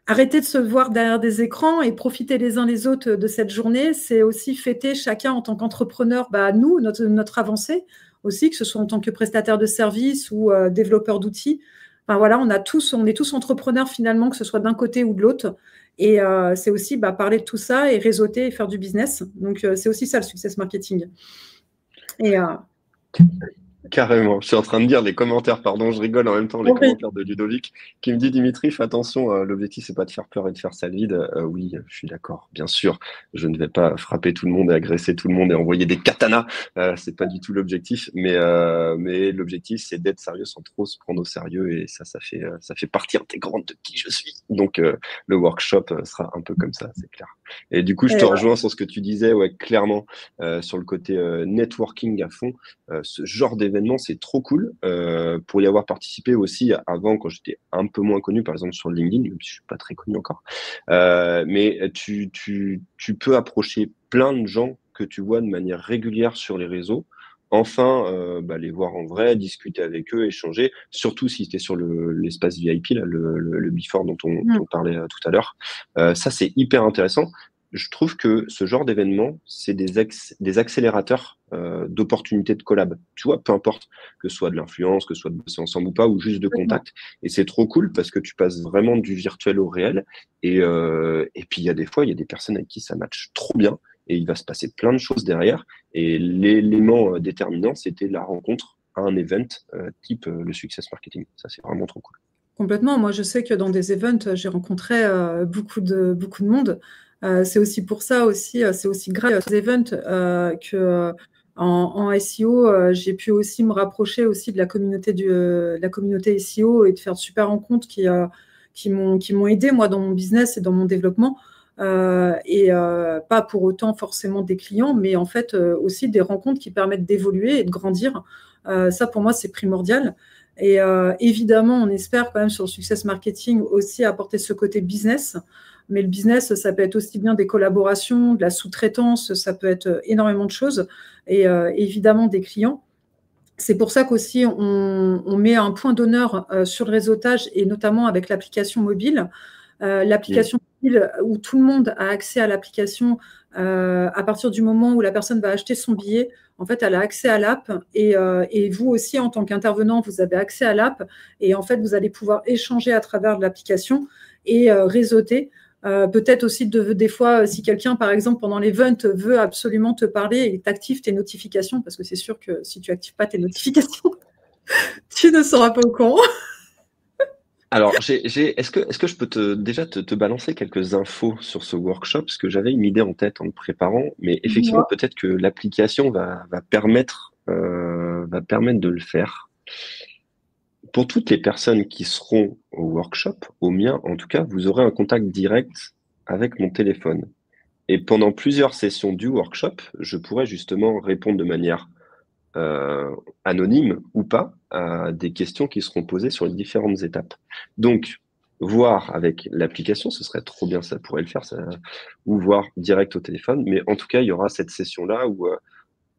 S1: arrêter de se voir derrière des écrans et profiter les uns les autres de cette journée. C'est aussi fêter chacun en tant qu'entrepreneur, nous, notre avancée aussi, que ce soit en tant que prestataire de services ou développeur d'outils. Enfin, voilà, on est tous entrepreneurs finalement, que ce soit d'un côté ou de l'autre. Et c'est aussi parler de tout ça et réseauter et faire du business. Donc, c'est aussi ça le Success Marketing. Et
S2: Carrément. Je suis en train de lire les commentaires, pardon, je rigole en même temps, les commentaires de Ludovic, qui me dit, Dimitri, fais attention, l'objectif, c'est pas de faire peur et de faire sale vide. Oui, je suis d'accord, bien sûr. Je ne vais pas frapper tout le monde et agresser tout le monde et envoyer des katanas. C'est pas du tout l'objectif, mais l'objectif, c'est d'être sérieux sans trop se prendre au sérieux et ça fait partie intégrante de qui je suis. Donc, le workshop sera un peu comme ça, c'est clair. Et du coup, je te rejoins sur ce que tu disais, ouais, clairement, sur le côté networking à fond. Ce genre d'événement, c'est trop cool. Pour y avoir participé aussi avant, quand j'étais un peu moins connu, par exemple sur LinkedIn, même si je suis pas très connu encore. Mais tu peux approcher plein de gens que tu vois de manière régulière sur les réseaux. Enfin, les voir en vrai, discuter avec eux, échanger, surtout si c'était sur l'espace VIP, là, le Before dont on parlait tout à l'heure. Ça, c'est hyper intéressant. Je trouve que ce genre d'événement, c'est des accélérateurs d'opportunités de collab. Tu vois, peu importe que ce soit de l'influence, que ce soit de bosser ensemble ou pas, ou juste de contact. Et c'est trop cool parce que tu passes vraiment du virtuel au réel. Et puis, il y a des fois, il y a des personnes avec qui ça matche trop bien et il va se passer plein de choses derrière. Et l'élément déterminant, c'était la rencontre à un event type le Success Marketing. Ça, c'est vraiment trop cool.
S1: Complètement. Moi, je sais que dans des events, j'ai rencontré beaucoup de monde. C'est aussi pour ça aussi, c'est aussi grâce à ces events que en SEO, j'ai pu aussi me rapprocher aussi de la communauté SEO et de faire de super rencontres qui m'ont aidé moi dans mon business et dans mon développement. Pas pour autant forcément des clients, mais en fait aussi des rencontres qui permettent d'évoluer et de grandir. Ça, pour moi, c'est primordial. Et évidemment, on espère quand même sur le Success Marketing aussi apporter ce côté business. Mais le business, ça peut être aussi bien des collaborations, de la sous-traitance, ça peut être énormément de choses. Et évidemment, des clients. C'est pour ça qu'aussi, on met un point d'honneur sur le réseautage et notamment avec l'application mobile. L'application mobile où tout le monde a accès à l'application à partir du moment où la personne va acheter son billet. En fait, elle a accès à l'app et vous aussi, en tant qu'intervenant, vous avez accès à l'app et en fait, vous allez pouvoir échanger à travers l'application et réseauter. Peut-être aussi des fois, si quelqu'un, par exemple, pendant l'event, veut absolument te parler et t'active tes notifications, parce que c'est sûr que si tu n'actives pas tes notifications, tu ne seras pas au courant.
S2: Alors, est-ce que je peux déjà te balancer quelques infos sur ce workshop? Parce que j'avais une idée en tête en le préparant, mais effectivement, peut-être que l'application va permettre de le faire. Pour toutes les personnes qui seront au workshop, au mien en tout cas, vous aurez un contact direct avec mon téléphone. Et pendant plusieurs sessions du workshop, je pourrais justement répondre de manière anonyme ou pas à des questions qui seront posées sur les différentes étapes. Donc, voir avec l'application, ce serait trop bien, ça pourrait le faire, ça, ou voir direct au téléphone. Mais en tout cas, il y aura cette session-là où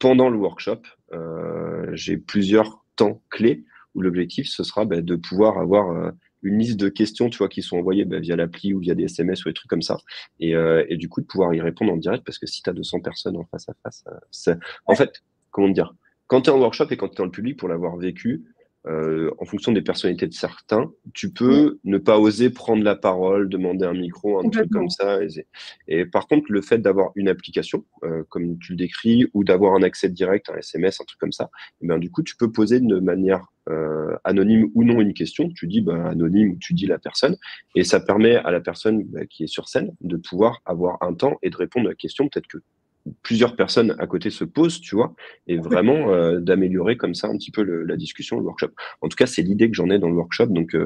S2: pendant le workshop, j'ai plusieurs temps clés où l'objectif, ce sera de pouvoir avoir une liste de questions, tu vois, qui sont envoyées via l'appli ou via des SMS ou des trucs comme ça. Et du coup, de pouvoir y répondre en direct, parce que si tu as 200 personnes en face à face, en fait, comment dire, quand tu es en workshop et quand tu es dans le public, pour l'avoir vécu, en fonction des personnalités de certains, tu peux ne pas oser prendre la parole, demander un micro, un truc comme ça. Et par contre, le fait d'avoir une application, comme tu le décris, ou d'avoir un accès direct, un SMS, un truc comme ça, et du coup, tu peux poser de manière anonyme ou non une question. Tu dis anonyme ou tu dis la personne. Et ça permet à la personne qui est sur scène de pouvoir avoir un temps et de répondre à la question. Peut-être que plusieurs personnes à côté se posent, tu vois, et vraiment d'améliorer comme ça un petit peu la discussion, le workshop. En tout cas, c'est l'idée que j'en ai dans le workshop, donc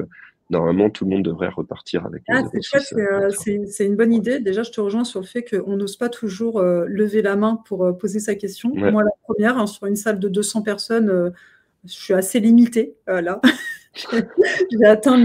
S2: normalement, tout le monde devrait repartir avec le
S1: Ah, c'est chouette,
S2: 06.
S1: c'est une bonne idée. Déjà, je te rejoins sur le fait qu'on n'ose pas toujours lever la main pour poser sa question.
S2: Ouais,
S1: Moi, la première, hein, sur une salle de 200 personnes, je suis assez limitée là. J'ai atteint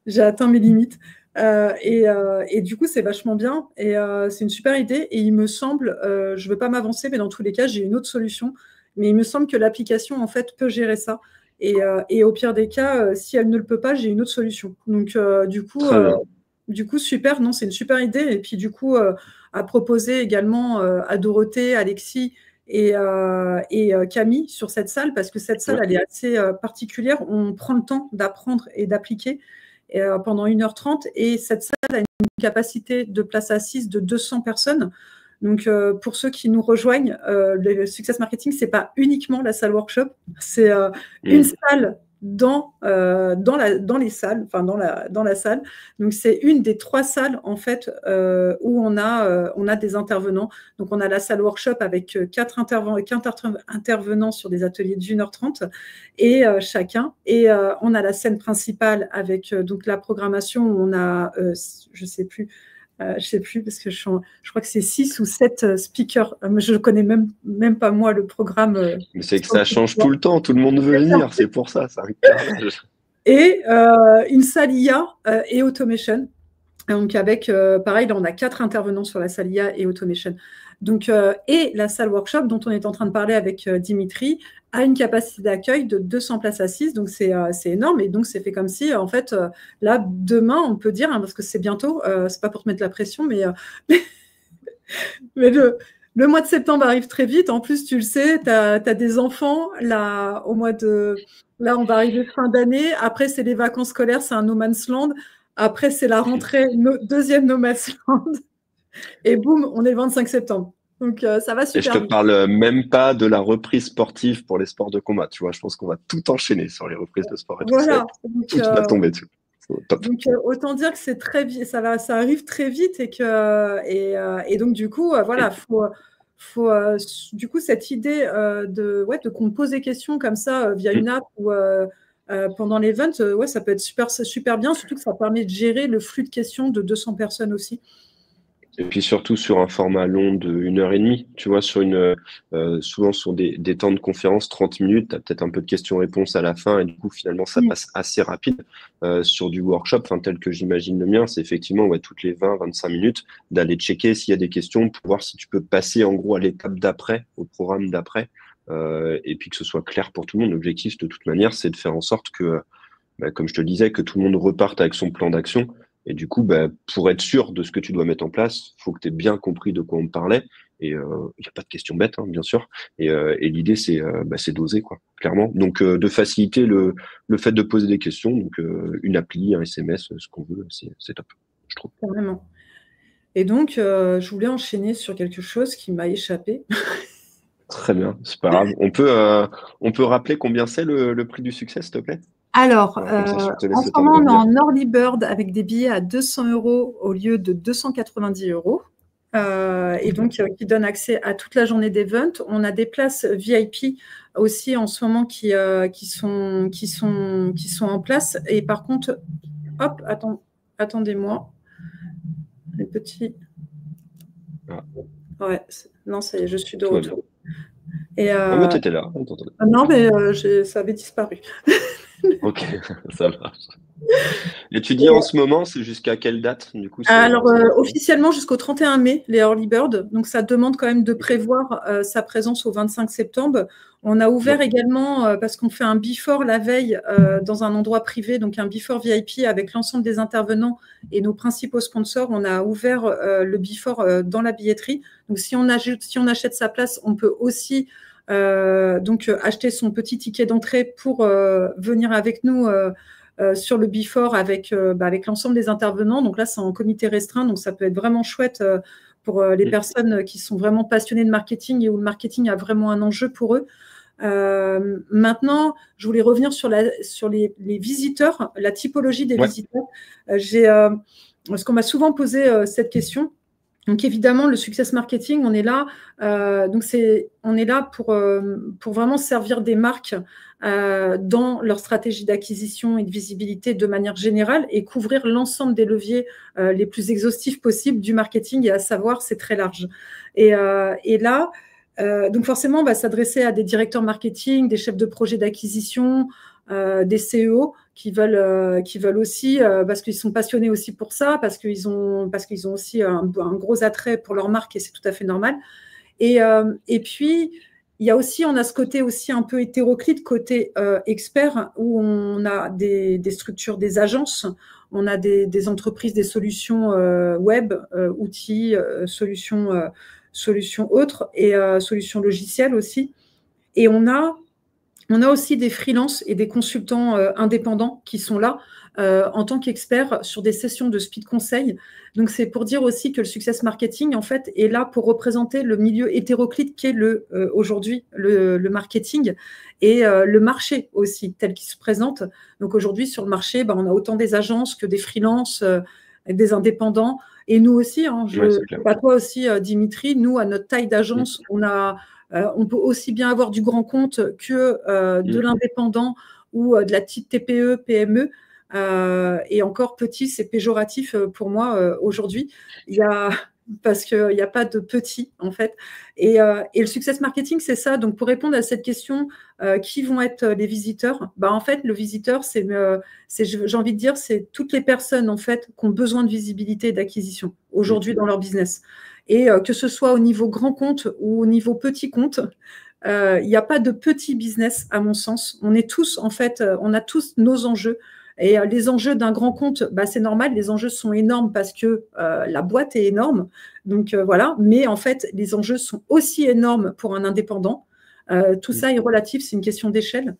S1: j'ai atteint mes limites. Et du coup, c'est vachement bien. Et c'est une super idée. Et il me semble, je ne veux pas m'avancer, mais dans tous les cas, j'ai une autre solution. Mais il me semble que l'application, en fait, peut gérer ça. Et au pire des cas, si elle ne le peut pas, j'ai une autre solution. Donc,
S2: très bien.
S1: du coup, super. Non, c'est une super idée. Et puis, du coup, à proposer également à Dorothée, Alexis et Camille sur cette salle, parce que cette salle,
S2: Ouais.
S1: elle est assez particulière. On prend le temps d'apprendre et d'appliquer pendant 1h30. Et cette salle a une capacité de place assise de 200 personnes. Donc, pour ceux qui nous rejoignent, le Success Marketing, ce n'est pas uniquement la salle workshop, c'est une salle dans les salles, enfin dans la salle. Donc, c'est une des 3 salles, en fait, où on a des intervenants. Donc, on a la salle workshop avec 4 intervenants sur des ateliers d'1h30 et chacun. Et on a la scène principale avec donc la programmation où on a, je sais plus parce que je crois que c'est 6 ou 7 speakers. Je ne connais même pas moi le programme.
S2: Mais c'est que ça change tout le temps, tout le monde veut venir, c'est pour ça arrive carnage.
S1: Et une salle IA et automation. Donc avec, pareil, là on a 4 intervenants sur la salle IA et automation. Donc, et la salle workshop dont on est en train de parler avec Dimitri a une capacité d'accueil de 200 places assises, donc c'est énorme. Et donc c'est fait comme si, en fait, là demain on peut dire, hein, parce que c'est bientôt, c'est pas pour te mettre la pression, mais le mois de septembre arrive très vite. En plus, tu le sais, tu as des enfants là au mois de, là on va arriver fin d'année. Après c'est les vacances scolaires, c'est un no man's land. Après, c'est la rentrée, deuxième No Man's Land. Et boum, on est le 25 septembre. Donc, ça va
S2: Et je
S1: super
S2: te
S1: vite.
S2: parle même pas de la reprise sportive pour les sports de combat, tu vois. Je pense qu'on va tout enchaîner sur les reprises de sport et tout. Ça va
S1: Voilà.
S2: être tout qui va tomber dessus. Top.
S1: Donc autant dire que c'est très vite, ça arrive très vite et donc du coup, voilà, faut du coup cette idée de qu'on pose des questions comme ça via une app ou pendant l'event, ouais, ça peut être super bien, surtout que ça permet de gérer le flux de questions de 200 personnes aussi.
S2: Et puis surtout sur un format long de 1h30, tu vois, souvent sur des temps de conférence, 30 minutes, tu as peut-être un peu de questions-réponses à la fin, et du coup, finalement, ça passe assez rapide. Sur du workshop, tel que j'imagine le mien, c'est effectivement toutes les 20-25 minutes d'aller checker s'il y a des questions pour voir si tu peux passer en gros à l'étape d'après, au programme d'après, et puis que ce soit clair pour tout le monde. L'objectif, de toute manière, c'est de faire en sorte que, comme je te le disais, que tout le monde reparte avec son plan d'action. Et du coup, pour être sûr de ce que tu dois mettre en place, il faut que tu aies bien compris de quoi on parlait. Et il n'y a pas de question bête, hein, bien sûr. Et l'idée, c'est d'oser, quoi, clairement. Donc, de faciliter le fait de poser des questions. Donc, une appli, un SMS, ce qu'on veut, c'est top, je trouve.
S1: Carrément. Et donc, je voulais enchaîner sur quelque chose qui m'a échappé.
S2: Très bien, c'est pas grave. On peut rappeler combien c'est le prix du succès, s'il te plaît?
S1: Alors,
S2: Comme ça, je te
S1: en
S2: laisse
S1: ce
S2: le temps de
S1: moment, on est
S2: revenir.
S1: en early bird avec des billets à 200 € au lieu de 290 €. Et donc, qui donne accès à toute la journée d'event. On a des places VIP aussi en ce moment qui sont en place. Et par contre, hop, attendez-moi. Les petits.
S2: Ah.
S1: Ouais, non, ça y est, je suis de
S2: Tout va bien.
S1: retour. Et,
S2: Non, mais t'étais là, on t'entendait.
S1: non, mais ça avait disparu.
S2: Ok, ça marche. L'étudier en ce moment, c'est jusqu'à quelle date, du coup?
S1: Alors, officiellement jusqu'au 31 mai, les early bird. Donc, ça demande quand même de prévoir sa présence au 25 septembre. On a ouvert également, parce qu'on fait un before la veille dans un endroit privé, donc un before VIP avec l'ensemble des intervenants et nos principaux sponsors. On a ouvert le before dans la billetterie. Donc, si on achète sa place, on peut aussi acheter son petit ticket d'entrée pour venir avec nous sur le before avec l'ensemble des intervenants. Donc là, c'est en comité restreint, donc ça peut être vraiment chouette pour les personnes qui sont vraiment passionnées de marketing et où le marketing a vraiment un enjeu pour eux. Maintenant, je voulais revenir sur les visiteurs, la typologie des visiteurs. Parce qu'on m'a souvent posé cette question. Donc évidemment, le success marketing, on est là. On est là pour vraiment servir des marques dans leur stratégie d'acquisition et de visibilité de manière générale et couvrir l'ensemble des leviers les plus exhaustifs possibles du marketing. Et à savoir, c'est très large. Et là, donc forcément, on va s'adresser à des directeurs marketing, des chefs de projet d'acquisition, des CEO qui veulent aussi, parce qu'ils sont passionnés aussi pour ça, parce qu'ils ont aussi un gros attrait pour leur marque et c'est tout à fait normal. Et puis, il y a aussi, on a ce côté aussi un peu hétéroclite, côté expert, où on a des structures, des agences, on a des entreprises, des solutions web, outils, solutions autres et solutions logicielles aussi. Et on a aussi des freelances et des consultants indépendants qui sont là en tant qu'experts sur des sessions de speed conseil. Donc, c'est pour dire aussi que le success marketing, en fait, est là pour représenter le milieu hétéroclite qu'est aujourd'hui le marketing et le marché aussi, tel qu'il se présente. Donc, aujourd'hui, sur le marché, on a autant des agences que des freelances, des indépendants. Et nous aussi, pas toi aussi, Dimitri, nous, à notre taille d'agence, on peut aussi bien avoir du grand compte que de l'indépendant ou de la petite TPE, PME. Et encore petit, c'est péjoratif pour moi aujourd'hui. Parce qu'il n'y a pas de petit, en fait. Et le success marketing, c'est ça. Donc, pour répondre à cette question, qui vont être les visiteurs? En fait, le visiteur, j'ai envie de dire, c'est toutes les personnes, en fait, qui ont besoin de visibilité et d'acquisition aujourd'hui dans leur business. Et que ce soit au niveau grand compte ou au niveau petit compte, il n'y a pas de petit business, à mon sens. On est tous, en fait, on a tous nos enjeux. Et les enjeux d'un grand compte, c'est normal, les enjeux sont énormes parce que la boîte est énorme. Donc voilà, mais en fait, les enjeux sont aussi énormes pour un indépendant. Tout ça est relatif, c'est une question d'échelle.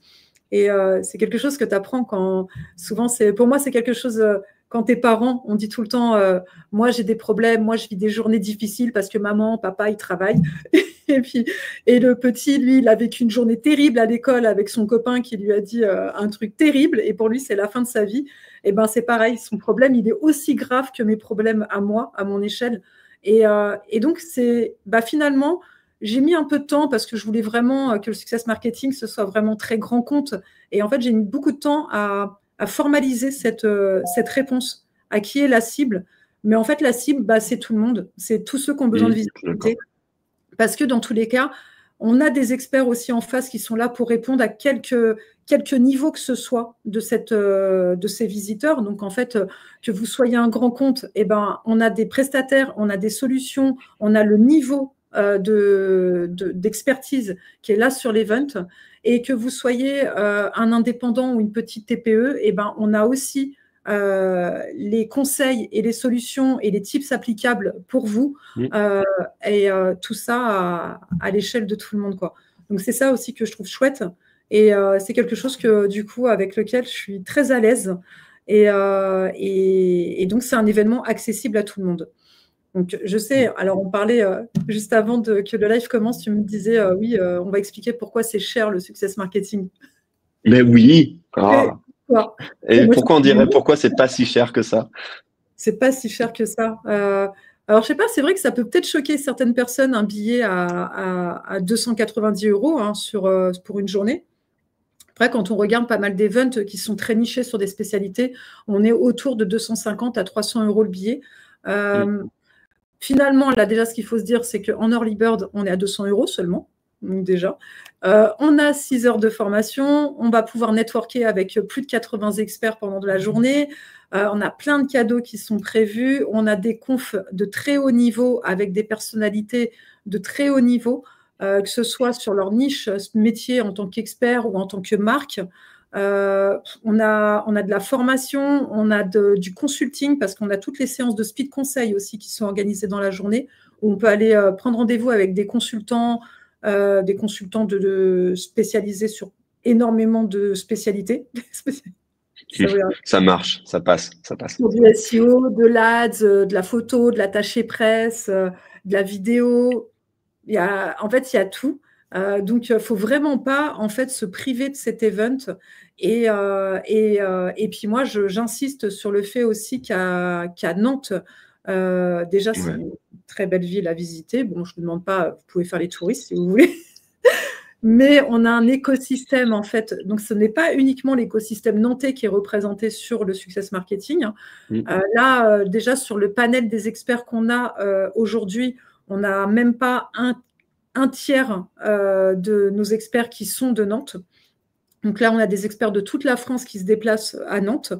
S1: Et c'est quelque chose que tu apprends quand souvent, pour moi, c'est quelque chose, quand t'es parent, on dit tout le temps, moi j'ai des problèmes, moi je vis des journées difficiles parce que maman, papa, ils travaillent. Et le petit, lui, il a vécu une journée terrible à l'école avec son copain qui lui a dit un truc terrible et pour lui, c'est la fin de sa vie. Et c'est pareil, son problème, il est aussi grave que mes problèmes à moi, à mon échelle. Et donc, finalement, j'ai mis un peu de temps parce que je voulais vraiment que le success marketing, ce soit vraiment très grand compte. Et en fait, j'ai mis beaucoup de temps à formaliser cette réponse. À qui est la cible? Mais en fait, la cible, c'est tout le monde. C'est tous ceux qui ont besoin de visibilité. Parce que dans tous les cas, on a des experts aussi en face qui sont là pour répondre à quelques niveaux que ce soit de ces visiteurs. Donc, en fait, que vous soyez un grand compte, on a des prestataires, on a des solutions, on a le niveau d'expertise qui est là sur l'event. Et que vous soyez un indépendant ou une petite TPE, on a aussi les conseils et les solutions et les tips applicables pour vous et tout ça à l'échelle de tout le monde, quoi. Donc c'est ça aussi que je trouve chouette et c'est quelque chose que du coup avec lequel je suis très à l'aise et donc c'est un événement accessible à tout le monde. Donc je sais, alors on parlait juste avant que le live commence, tu me disais oui, on va expliquer pourquoi c'est cher le success marketing.
S2: Mais oui. Et pourquoi c'est pas si cher que ça?
S1: C'est pas si cher que ça. Alors, je sais pas, c'est vrai que ça peut peut-être choquer certaines personnes, un billet à 290 € pour une journée. Après, quand on regarde pas mal d'events qui sont très nichés sur des spécialités, on est autour de 250 à 300 € le billet. Finalement, là, déjà, ce qu'il faut se dire, c'est qu'en Early Bird, on est à 200 € seulement. Donc déjà, on a 6 heures de formation, on va pouvoir networker avec plus de 80 experts pendant de la journée, on a plein de cadeaux qui sont prévus, on a des confs de très haut niveau avec des personnalités de très haut niveau, que ce soit sur leur niche métier en tant qu'expert ou en tant que marque. On a de la formation, on a du consulting parce qu'on a toutes les séances de speed conseil aussi qui sont organisées dans la journée où on peut aller prendre rendez-vous avec des consultants spécialisés sur énormément de spécialités.
S2: Ça marche, ça passe.
S1: Sur du SEO, de l'ADS, de la photo, de l'attaché presse, de la vidéo. En fait, il y a tout. Donc, il ne faut vraiment pas en fait, se priver de cet event. Et puis moi, j'insiste sur le fait aussi qu'à Nantes, Déjà, c'est
S2: Ouais.
S1: une très belle ville à visiter. Bon, je ne demande pas, vous pouvez faire les touristes si vous voulez. Mais on a un écosystème, en fait. Donc, ce n'est pas uniquement l'écosystème nantais qui est représenté sur le Success Marketing.
S2: Mm.
S1: Là, déjà, sur le panel des experts qu'on a aujourd'hui, on n'a même pas un tiers de nos experts qui sont de Nantes. Donc là, on a des experts de toute la France qui se déplacent à Nantes.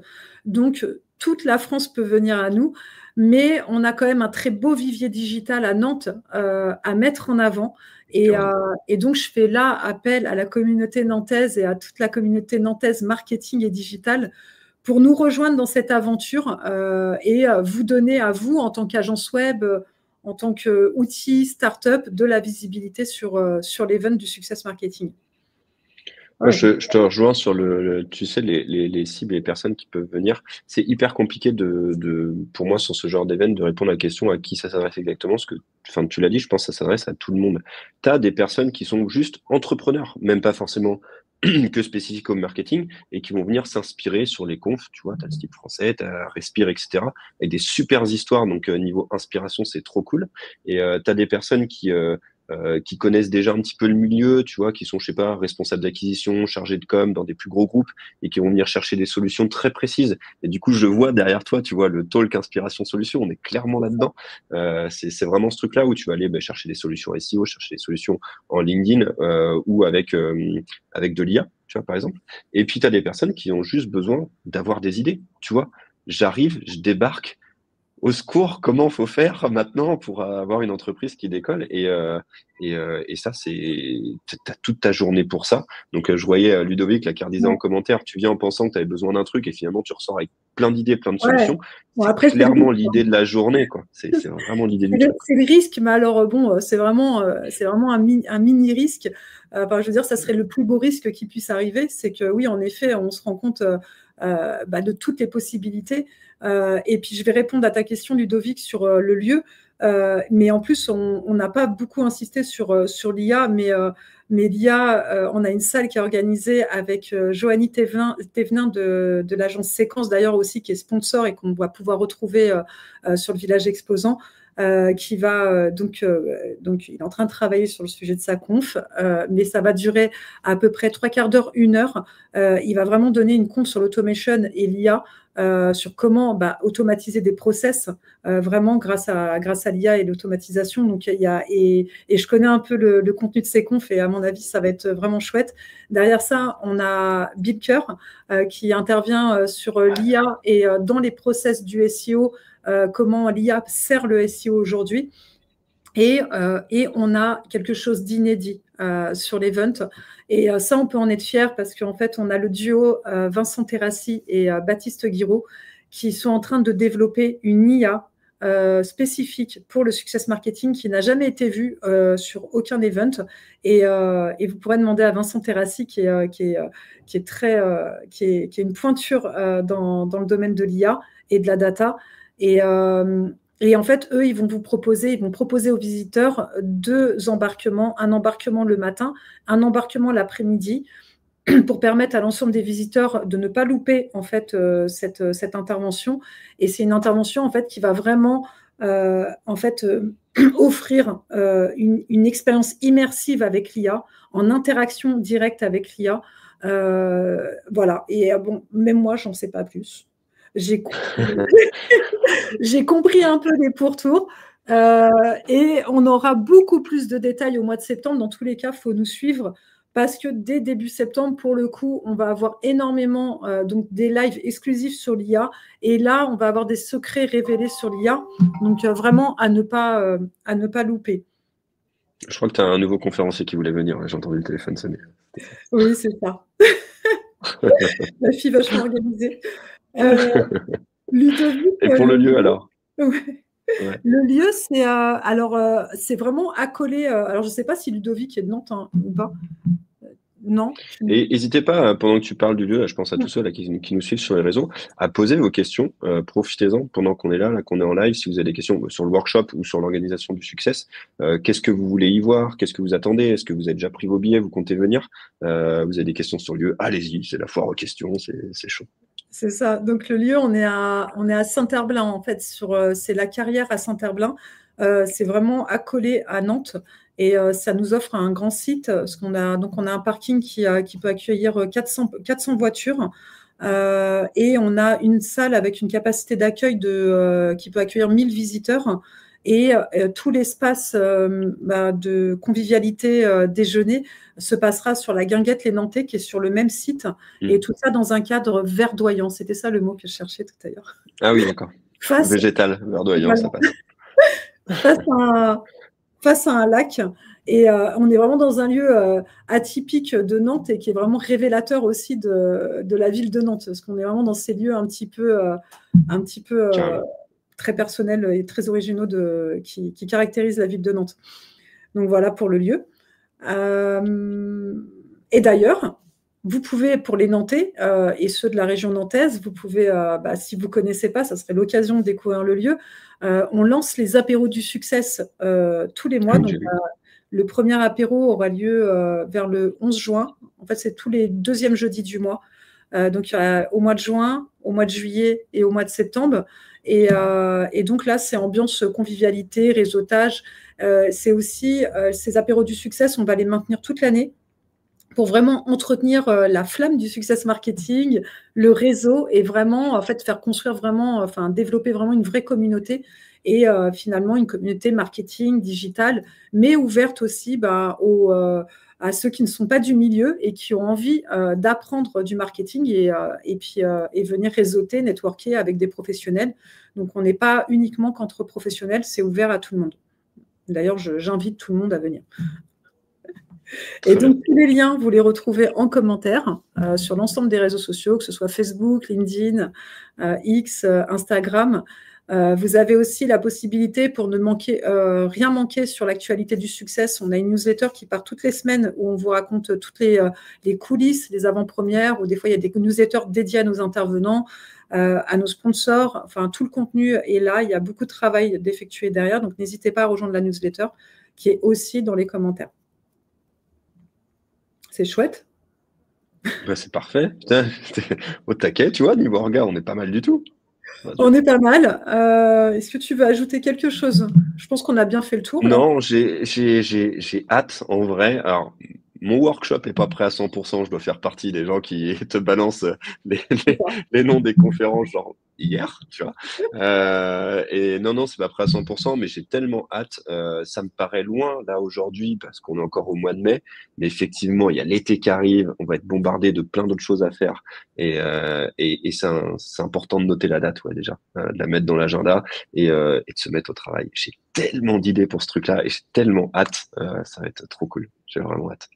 S1: Donc, toute la France peut venir à nous, mais on a quand même un très beau vivier digital à Nantes à mettre en avant.
S2: Carrément.
S1: Et donc, je fais là appel à la communauté nantaise et à toute la communauté nantaise marketing et digital pour nous rejoindre dans cette aventure et vous donner à vous, en tant qu'agence web, en tant qu'outil startup, de la visibilité sur l'event du Success Marketing.
S2: Moi,
S1: Ouais.
S2: je te rejoins sur tu sais, les cibles et les personnes qui peuvent venir. C'est hyper compliqué pour moi, sur ce genre d'événement, de répondre à la question à qui ça s'adresse exactement. Parce que, enfin, tu l'as dit, je pense que ça s'adresse à tout le monde. Tu as des personnes qui sont juste entrepreneurs, même pas forcément que spécifiques au marketing, et qui vont venir s'inspirer sur les confs. Tu vois, tu as le style français, tu as Respire, etc. Et des super histoires. Donc, niveau inspiration, c'est trop cool. Et tu as des personnes qui connaissent déjà un petit peu le milieu, tu vois, qui sont, je sais pas, responsables d'acquisition, chargés de com dans des plus gros groupes et qui vont venir chercher des solutions très précises. Et du coup, je vois derrière toi, tu vois, le talk inspiration solution, on est clairement là-dedans. C'est vraiment ce truc-là où tu vas aller chercher des solutions SEO, chercher des solutions en LinkedIn ou avec de l'IA, tu vois, par exemple. Et puis, tu as des personnes qui ont juste besoin d'avoir des idées, tu vois. J'arrive, je débarque, au secours, comment faut faire maintenant pour avoir une entreprise qui décolle et ça, t'as toute ta journée pour ça. Donc, je voyais Ludovic là, qui redisait en
S1: Ouais.
S2: commentaire, tu viens en pensant que tu avais besoin d'un truc et finalement, tu ressors avec plein d'idées, plein de
S1: Ouais.
S2: solutions.
S1: Bon,
S2: C'est
S1: après, c'est le
S2: clairement
S1: risque,
S2: l'idée de la journée, quoi. C'est vraiment l'idée du truc, quoi.
S1: c'est le risque, mais alors, bon, c'est vraiment un mini risque. Enfin, je veux dire, ça serait le plus beau risque qui puisse arriver. C'est que, oui, en effet, on se rend compte de toutes les possibilités. Et puis, je vais répondre à ta question, Ludovic, sur le lieu. Mais en plus, on n'a pas beaucoup insisté sur l'IA, mais l'IA, on a une salle qui est organisée avec Joanie Thévenin de l'agence Séquence, d'ailleurs aussi, qui est sponsor et qu'on va pouvoir retrouver sur le village exposant. Qui va donc il est en train de travailler sur le sujet de sa conf, mais ça va durer à peu près 3/4 d'heure, 1 heure. Il va vraiment donner une conf sur l'automation et l'IA, sur comment automatiser des process vraiment grâce à l'IA et l'automatisation. Donc et je connais un peu le contenu de ces confs et à mon avis ça va être vraiment chouette. Derrière ça, on a Bibker qui intervient sur l'IA et dans les process du SEO. Comment l'IA sert le SEO aujourd'hui. Et on a quelque chose d'inédit sur l'event. Et ça, on peut en être fier parce qu'en fait, on a le duo Vincent Terrassi et Baptiste Guiraud qui sont en train de développer une IA spécifique pour le success marketing qui n'a jamais été vue sur aucun event. Et vous pourrez demander à Vincent Terrassi qui est une pointure dans le domaine de l'IA et de la data. Et en fait, eux, ils vont proposer aux visiteurs 2 embarquements, un embarquement le matin, un embarquement l'après-midi, pour permettre à l'ensemble des visiteurs de ne pas louper en fait cette intervention. Et c'est une intervention en fait qui va vraiment offrir une expérience immersive avec l'IA, en interaction directe avec l'IA. Voilà. Et bon, même moi, j'en sais pas plus. J'ai compris un peu les pourtours. Et on aura beaucoup plus de détails au mois de septembre. Dans tous les cas, il faut nous suivre parce que dès début septembre, pour le coup, on va avoir énormément donc des lives exclusifs sur l'IA. Et là, on va avoir des secrets révélés sur l'IA. Donc vraiment à ne pas louper.
S2: Je crois que tu as un nouveau conférencier qui voulait venir. J'ai entendu le téléphone sonner. C'était ça.
S1: Oui, c'est ça. La fille vachement organisée. Ludovic,
S2: Et pour le lieu,
S1: lieu,
S2: alors?
S1: ouais.
S2: Ouais.
S1: Le lieu, c'est vraiment accolé. Alors, je ne sais pas si Ludovic est de Nantes ou pas. Non.
S2: Et n'hésitez pas, pendant que tu parles du lieu, je pense à tous ceux là, qui nous suivent sur les réseaux, à poser vos questions. Profitez-en pendant qu'on est là, qu'on est en live. Si vous avez des questions sur le workshop ou sur l'organisation du succès, qu'est-ce que vous voulez y voir? Qu'est-ce que vous attendez? Est-ce que vous avez déjà pris vos billets? Vous comptez venir? Vous avez des questions sur le lieu? Allez-y, c'est la foire aux questions, c'est chaud.
S1: C'est ça. Donc le lieu, on est à Saint-Herblain en fait. C'est la carrière à Saint-Herblain. C'est vraiment accolé à Nantes et ça nous offre un grand site. Parce on a un parking qui peut accueillir 400 voitures. Et on a une salle avec une capacité d'accueil qui peut accueillir 1000 visiteurs. Et tout l'espace de convivialité déjeuner se passera sur la Guinguette Les Nantais, qui est sur le même site, et tout ça dans un cadre verdoyant. C'était ça le mot que je cherchais tout à l'heure.
S2: Ah oui, d'accord. Végétal, verdoyant, ça passe.
S1: Face à un lac. Et on est vraiment dans un lieu atypique de Nantes et qui est vraiment révélateur aussi de la ville de Nantes, parce qu'on est vraiment dans ces lieux un petit peu très personnels et très originaux qui caractérisent la ville de Nantes. Donc voilà pour le lieu. Et d'ailleurs, vous pouvez, pour les Nantais et ceux de la région nantaise, vous pouvez, si vous ne connaissez pas, ça serait l'occasion de découvrir le lieu. On lance les apéros du succès tous les mois. Donc, le premier apéro aura lieu vers le 11 juin. En fait, c'est tous les deuxièmes jeudis du mois. Donc, au mois de juin, au mois de juillet et au mois de septembre. Et donc là, c'est ambiance convivialité, réseautage. C'est aussi ces apéros du succès, on va les maintenir toute l'année pour vraiment entretenir la flamme du success marketing, le réseau, et vraiment faire construire vraiment, développer vraiment une vraie communauté et finalement une communauté marketing, digitale, mais ouverte aussi à ceux qui ne sont pas du milieu et qui ont envie d'apprendre du marketing et venir réseauter, networker avec des professionnels. Donc, on n'est pas uniquement qu'entre professionnels, c'est ouvert à tout le monde. D'ailleurs, j'invite tout le monde à venir. Et donc, tous les liens, vous les retrouvez en commentaire sur l'ensemble des réseaux sociaux, que ce soit Facebook, LinkedIn, X, Instagram. Vous avez aussi la possibilité, pour ne rien manquer sur l'actualité du succès, on a une newsletter qui part toutes les semaines où on vous raconte toutes les coulisses, les avant-premières, ou des fois, il y a des newsletters dédiés à nos intervenants, à nos sponsors. Enfin, tout le contenu est là. Il y a beaucoup de travail d'effectuer derrière. Donc, n'hésitez pas à rejoindre la newsletter qui est aussi dans les commentaires. C'est chouette.
S2: C'est parfait. Putain, au taquet, tu vois, niveau regard, on est pas mal du tout.
S1: On est pas mal. Est-ce que tu veux ajouter quelque chose? Je pense qu'on a bien fait le tour.
S2: Non, j'ai hâte en vrai. Alors, mon workshop n'est pas prêt à 100%. Je dois faire partie des gens qui te balancent les noms des conférences, genre hier, tu vois. Et non, c'est pas prêt à 100%, mais j'ai tellement hâte. Ça me paraît loin, là, aujourd'hui, parce qu'on est encore au mois de mai. Mais effectivement, il y a l'été qui arrive. On va être bombardé de plein d'autres choses à faire. Et c'est important de noter la date, ouais, déjà, de la mettre dans l'agenda et de se mettre au travail. J'ai tellement d'idées pour ce truc-là et j'ai tellement hâte. Ça va être trop cool. J'ai vraiment hâte.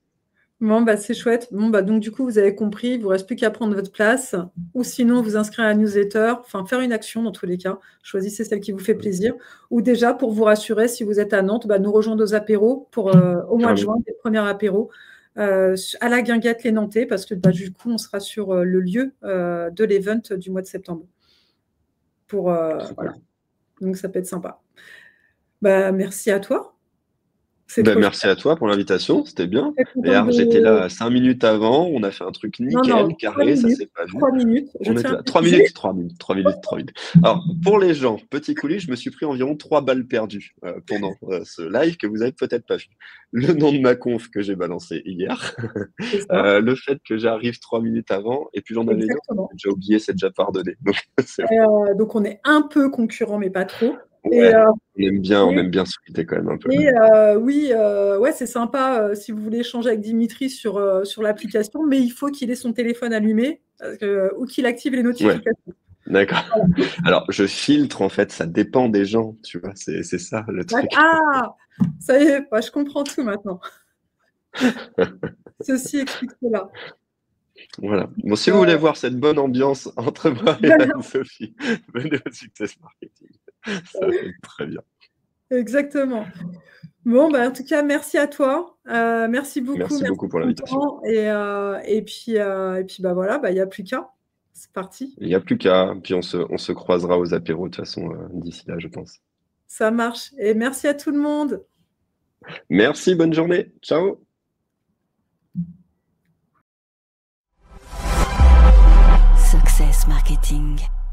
S1: Bon, c'est chouette. Bon, donc du coup, vous avez compris, il ne vous reste plus qu'à prendre votre place ou sinon vous inscrire à la newsletter, faire une action dans tous les cas. Choisissez celle qui vous fait plaisir. Ou déjà, pour vous rassurer, si vous êtes à Nantes, nous rejoindre aux apéros au mois de juin, les premiers apéros à la Guinguette Les Nantais, parce que du coup, on sera sur le lieu de l'event du mois de septembre. Voilà. Donc, ça peut être sympa. Merci à toi.
S2: Merci à toi pour l'invitation, c'était bien. D'ailleurs, j'étais là 5 minutes avant, on a fait un truc nickel, carré, ça s'est pas vu.
S1: 3 minutes.
S2: 3 minutes. Alors, pour les gens, petit coulis, je me suis pris environ 3 balles perdues pendant ce live que vous avez peut-être pas vu. Le nom de ma conf que j'ai balancé hier, le fait que j'arrive 3 minutes avant, et puis j'en avais une autre, j'ai oublié, c'est déjà pardonné.
S1: Donc, on est un peu concurrents, mais pas trop.
S2: Ouais, on aime bien se quitter quand même un peu.
S1: Et oui, c'est sympa si vous voulez échanger avec Dimitri sur l'application, mais il faut qu'il ait son téléphone allumé ou qu'il active les notifications.
S2: Ouais. D'accord. Voilà. Alors, je filtre, en fait, ça dépend des gens, tu vois, c'est ça le truc.
S1: Ah, ça y est, je comprends tout maintenant. Ceci explique cela.
S2: Voilà. Bon, si vous voulez voir cette bonne ambiance entre moi et Anne-Sophie, venez au Success Marketing. Ça fait très bien.
S1: Exactement. Bon, en tout cas, merci à toi. Merci beaucoup.
S2: Merci beaucoup pour l'invitation.
S1: Et puis voilà, il n'y a plus qu'à. C'est parti.
S2: Il n'y a plus qu'à. Puis on se croisera aux apéros de toute façon d'ici là, je pense.
S1: Ça marche. Et merci à tout le monde.
S2: Merci, bonne journée. Ciao.
S3: Success Marketing. marketing.